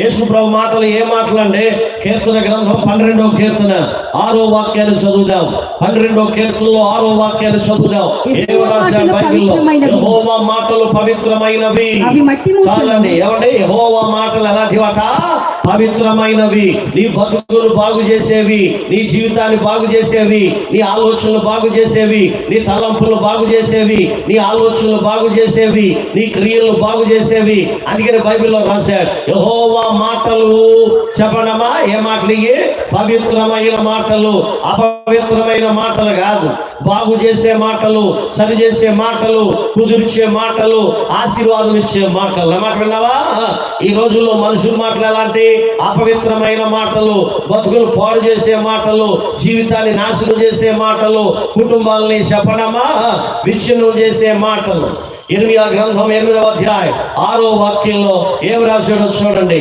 యేసు ప్రభు మాటలు ఏ మాటలంటే కీర్తన గ్రంథం 12వ కీర్తన 6వ వాక్యాన్ని చదువుదాం. 12వ కీర్తనలో 6వ వాక్యాన్ని చదువుదాం. ఏమో రాశాడు బైబిల్లో? యెహోవా మాటలు పవిత్రమైనవి. చాలండి. ఏమండి? యెహోవా మాటలు ఎలాంటివట? పవిత్రమైనవి. నీ బతుకులు బాగు చేసేవి, నీ జీవితాన్ని బాగు చేసేవి, నీ ఆలోచనలు బాగు చేసేవి, నీ తలంపులు బాగు చేసేవి, నీ ఆలోచనలు బాగు చేసేవి, నీ క్రియలు బాగు చేసేవి. అందుకని బైబిల్లో రాశాడు యెహోవా మాటలు. చెప్పడమా ఏ మాటలు? ఇవి పవిత్రమైన మాటలు, అపవిత్రమైన మాటలు కాదు. బాగు చేసే మాటలు, సరి చేసే మాటలు, కుదిర్చే మాటలు, ఆశీర్వాదం ఇచ్చే మాటలు. మాట విన్నావా? ఈ రోజుల్లో మనుషుల మాటలు ఎలాంటి? అపవిత్రమైన మాటలు, బతుకులు పాడు చేసే మాటలు, జీవితాన్ని నాశనం చేసే మాటలు, కుటుంబాలని చెప్పడమా విచ్ఛిన్నం చేసే మాటలు. ఇర్మియా గ్రంథం 8వ అధ్యాయం 6వ వాక్యంలో ఏమి రాశాడో చూడండి.